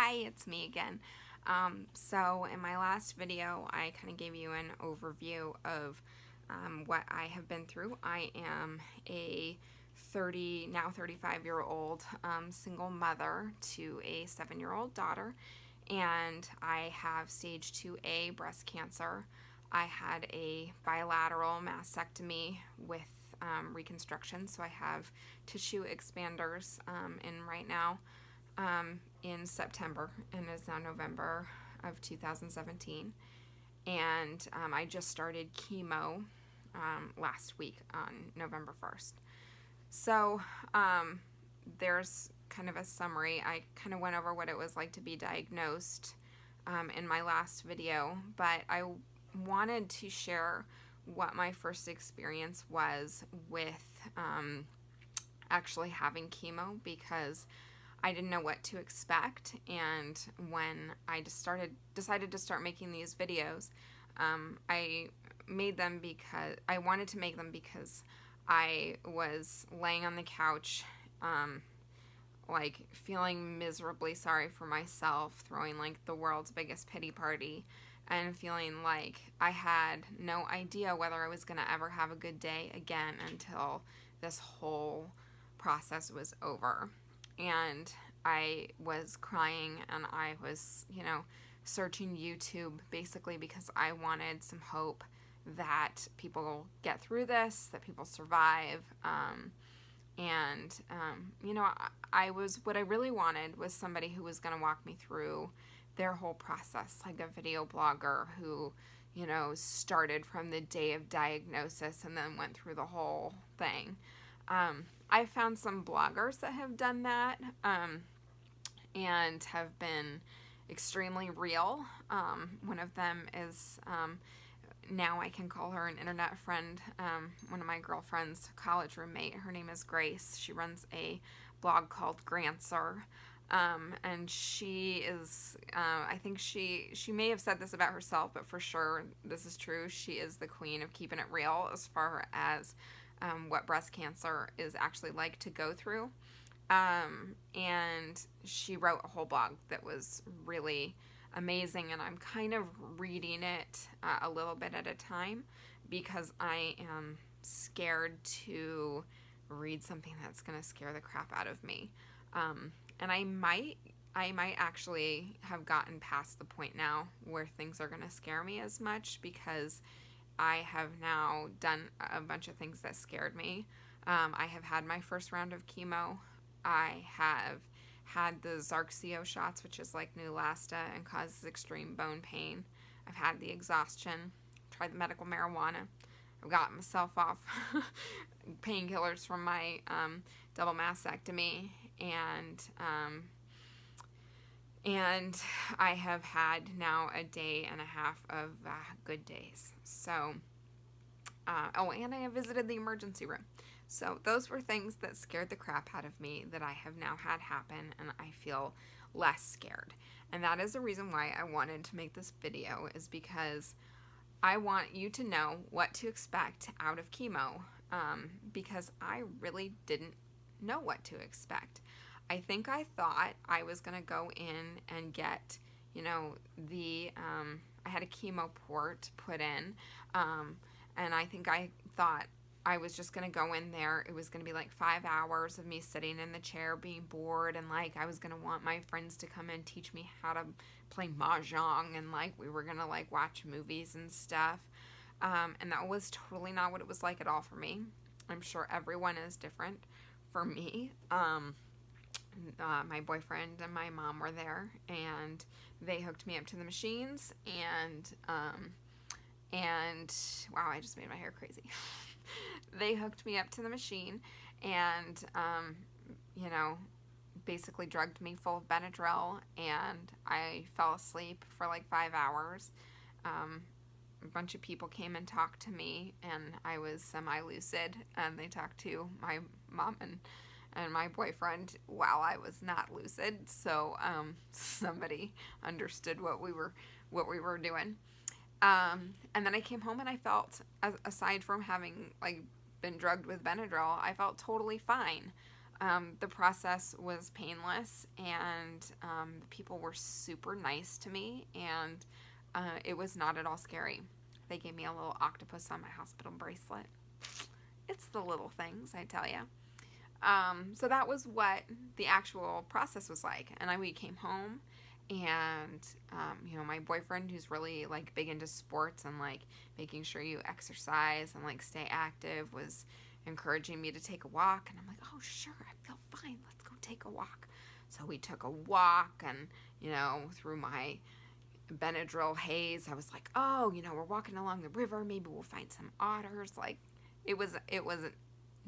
Hi, it's me again. So in my last video, I kind of gave you an overview of what I have been through. I am a 35-year-old single mother to a 7-year-old daughter, and I have stage 2A breast cancer. I had a bilateral mastectomy with reconstruction, so I have tissue expanders in right now in September, and it's now November of 2017. And I just started chemo last week on November 1st. So there's kind of a summary. I kind of went over what it was like to be diagnosed in my last video, but I wanted to share what my first experience was with actually having chemo, because I didn't know what to expect. And when I decided to start making these videos, I made them because I wanted to make them because I was laying on the couch, like feeling miserably sorry for myself, throwing like the world's biggest pity party, and feeling like I had no idea whether I was going to ever have a good day again until this whole process was over. And I was crying, and I was, searching YouTube basically because I wanted some hope that people get through this, that people survive. What I really wanted was somebody who was going to walk me through their whole process, like a video blogger who, started from the day of diagnosis and then went through the whole thing. I found some bloggers that have done that and have been extremely real. One of them is, now I can call her an internet friend, one of my girlfriend's college roommate. Her name is Grace. She runs a blog called Grantser. And she is, I think she may have said this about herself, but for sure this is true. She is the queen of keeping it real as far as what breast cancer is actually like to go through. And she wrote a whole blog that was really amazing, and I'm kind of reading it a little bit at a time because I am scared to read something that's going to scare the crap out of me. And I might actually have gotten past the point now where things are going to scare me as much, because I have now done a bunch of things that scared me. I have had my first round of chemo. I have had the Zarxio shots, which is like Neulasta and causes extreme bone pain. I've had the exhaustion, tried the medical marijuana. I've gotten myself off painkillers from my double mastectomy, and I have had now a day and a half of good days. So, and I have visited the emergency room. So those were things that scared the crap out of me that I have now had happen, and I feel less scared. And that is the reason why I wanted to make this video, is because I want you to know what to expect out of chemo, because I really didn't know what to expect. I think I thought I was going to go in and get, I had a chemo port put in, and I think I thought I was just going to go in there. It was going to be like 5 hours of me sitting in the chair being bored, and like I was going to want my friends to come and teach me how to play mahjong, and like we were going to like watch movies and stuff. And that was totally not what it was like at all for me. I'm sure everyone is different. For me, my boyfriend and my mom were there, and they hooked me up to the machines, and wow, I just made my hair crazy. They hooked me up to the machine and, basically drugged me full of Benadryl, and I fell asleep for like 5 hours. A bunch of people came and talked to me, and I was semi-lucid, and they talked to my mom and my boyfriend while I was not lucid, so somebody understood what we were doing. And then I came home, and I felt, aside from having like been drugged with Benadryl, I felt totally fine. The process was painless, and the people were super nice to me, and it was not at all scary. They gave me a little octopus on my hospital bracelet. It's the little things, I tell you. So that was what the actual process was like. And we came home, and my boyfriend, who's really like big into sports and like making sure you exercise and like stay active, was encouraging me to take a walk. And I'm like, oh sure, I feel fine, let's go take a walk. So we took a walk, and through my Benadryl haze, I was like, oh, we're walking along the river, maybe we'll find some otters. Like, it was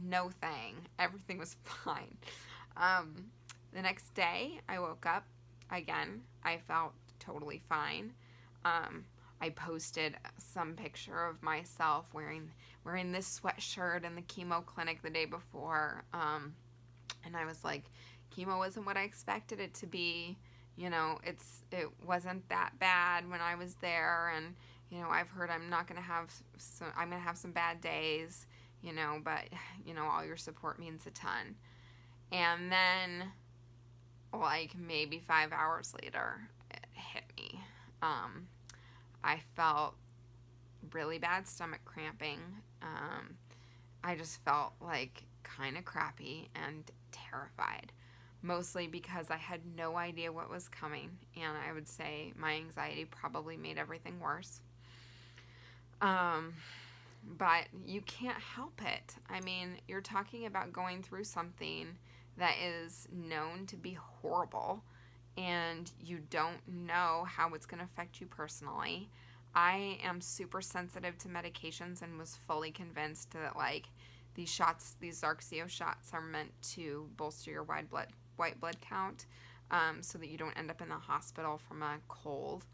no thing. Everything was fine. The next day, I woke up again. I felt totally fine. I posted some picture of myself wearing this sweatshirt in the chemo clinic the day before. And I was like, chemo wasn't what I expected it to be. It wasn't that bad when I was there, and I've heard I'm gonna have some bad days, but all your support means a ton. And then, like, maybe 5 hours later, it hit me. I felt really bad stomach cramping. I just felt like kind of crappy and terrified, mostly because I had no idea what was coming, and I would say my anxiety probably made everything worse. But you can't help it. I mean, you're talking about going through something that is known to be horrible, and you don't know how it's going to affect you personally. I am super sensitive to medications and was fully convinced that, like, these Zarxio shots are meant to bolster your white blood count, so that you don't end up in the hospital from a cold.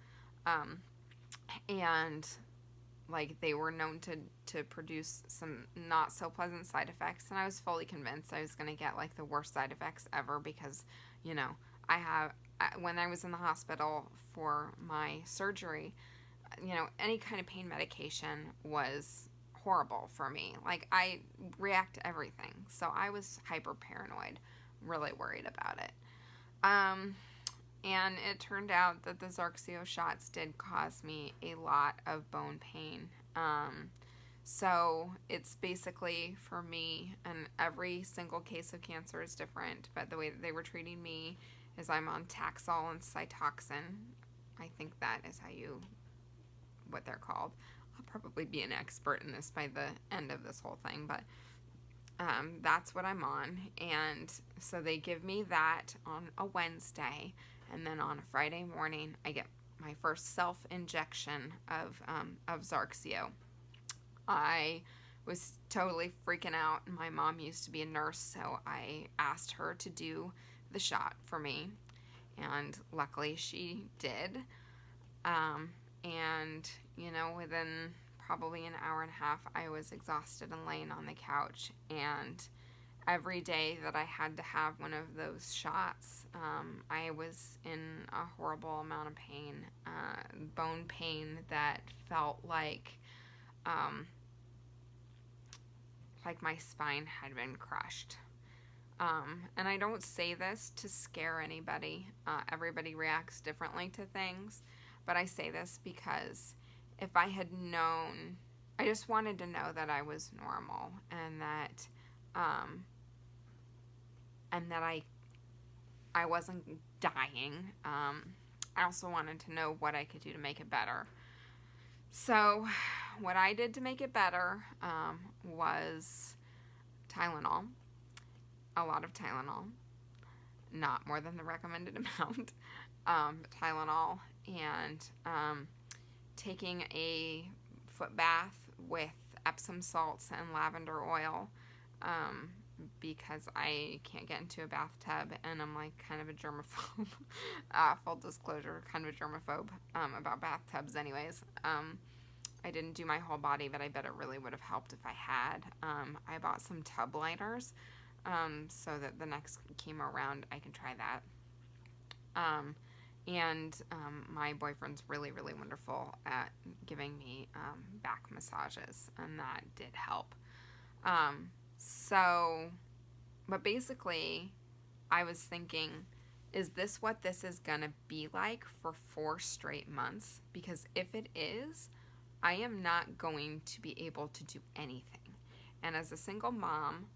And like, they were known to produce some not so pleasant side effects, and I was fully convinced I was going to get like the worst side effects ever, because when I was in the hospital for my surgery, any kind of pain medication was horrible for me. Like, I react to everything, so I was hyper paranoid, really worried about it. And it turned out that the Zarxio shots did cause me a lot of bone pain. So it's basically, for me, and every single case of cancer is different, but the way that they were treating me is I'm on Taxol and Cytoxin. I think that is what they're called. I'll probably be an expert in this by the end of this whole thing, but that's what I'm on. And so they give me that on a Wednesday, and then on a Friday morning I get my first self-injection of Zarxio. I was totally freaking out. My mom used to be a nurse, so I asked her to do the shot for me, and luckily she did. And within probably an hour and a half, I was exhausted and laying on the couch. And every day that I had to have one of those shots, I was in a horrible amount of pain, bone pain that felt like my spine had been crushed. And I don't say this to scare anybody. Everybody reacts differently to things, but I say this because if I had known, I just wanted to know that I was normal, and that I wasn't dying. I also wanted to know what I could do to make it better. So what I did to make it better was Tylenol, a lot of Tylenol, not more than the recommended amount, Tylenol, and taking a foot bath with Epsom salts and lavender oil, because I can't get into a bathtub, and I'm like kind of a germaphobe. Full disclosure, kind of a germaphobe about bathtubs anyways. I didn't do my whole body, but I bet it really would have helped if I had. I bought some tub liners, so that the next chemo round I can try that. And my boyfriend's really, really wonderful at giving me back massages, and that did help. So But basically, I was thinking, is this what this is going to be like for 4 straight months? Because if it is, I am not going to be able to do anything. And as a single mom,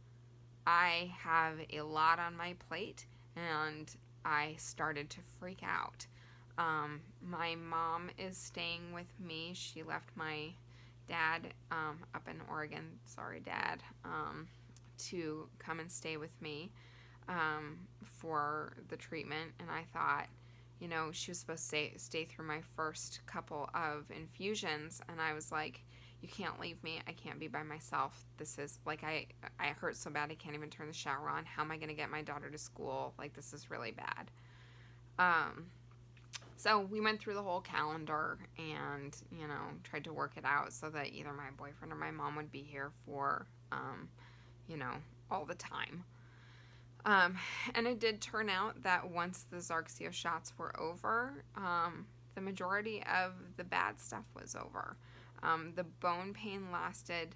I have a lot on my plate, and I started to freak out. My mom is staying with me. She left my dad up in Oregon, sorry, Dad, to come and stay with me for the treatment. And I thought, she was supposed to stay through my first couple of infusions, and I was like, you can't leave me. I can't be by myself. This is like, I hurt so bad I can't even turn the shower on. How am I going to get my daughter to school? Like, this is really bad. So we went through the whole calendar and, tried to work it out so that either my boyfriend or my mom would be here for, all the time. And it did turn out that once the Zarxio shots were over, the majority of the bad stuff was over. The bone pain lasted,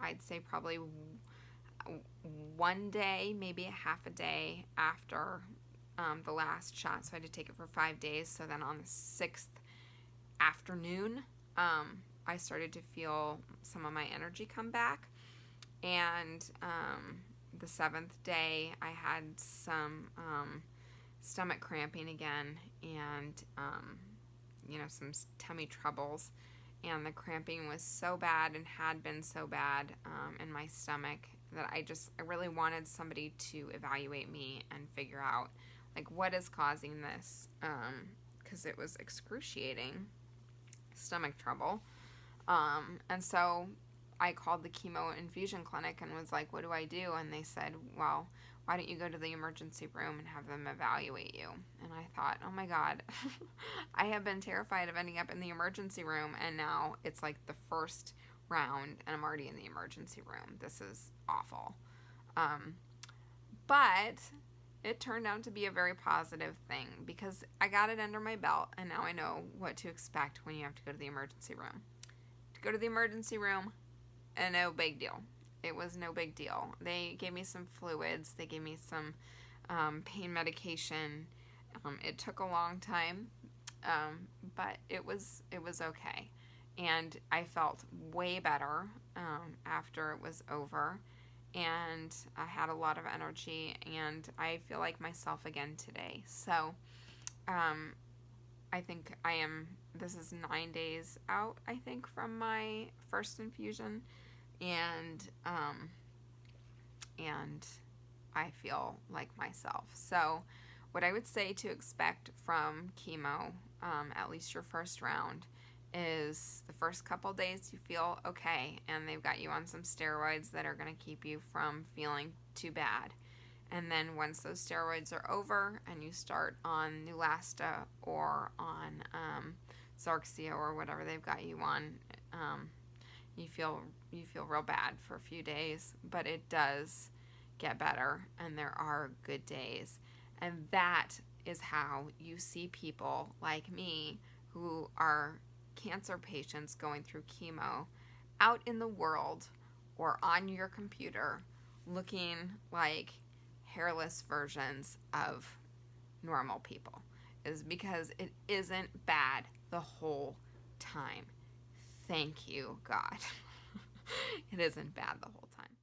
I'd say probably 1 day, maybe a half a day after the last shot. So I had to take it for 5 days. So then on the 6th afternoon, I started to feel some of my energy come back. And the 7th day, I had some stomach cramping again and, some tummy troubles. And the cramping was so bad and had been so bad in my stomach that I really wanted somebody to evaluate me and figure out, like, what is causing this, because it was excruciating stomach trouble. And so I called the chemo infusion clinic and was like, what do I do? And they said, well, why don't you go to the emergency room and have them evaluate you? And I thought, oh my God, I have been terrified of ending up in the emergency room, and now it's like the first round and I'm already in the emergency room. This is awful. But it turned out to be a very positive thing because I got it under my belt, and now I know what to expect when you have to go to the emergency room. To go to the emergency room, no big deal. It was no big deal. They gave me some fluids. They gave me some pain medication. It took a long time, but it was okay. And I felt way better after it was over. And I had a lot of energy, and I feel like myself again today. So I think this is 9 days out, I think, from my first infusion. And I feel like myself. So what I would say to expect from chemo, at least your first round, is the first couple days you feel okay, and they've got you on some steroids that are going to keep you from feeling too bad. And then once those steroids are over and you start on Neulasta or on Zarxio or whatever they've got you on, you feel real bad for a few days, but it does get better, and there are good days. And that is how you see people like me who are cancer patients going through chemo out in the world or on your computer looking like hairless versions of normal people, is because it isn't bad the whole time. Thank you, God. It isn't bad the whole time.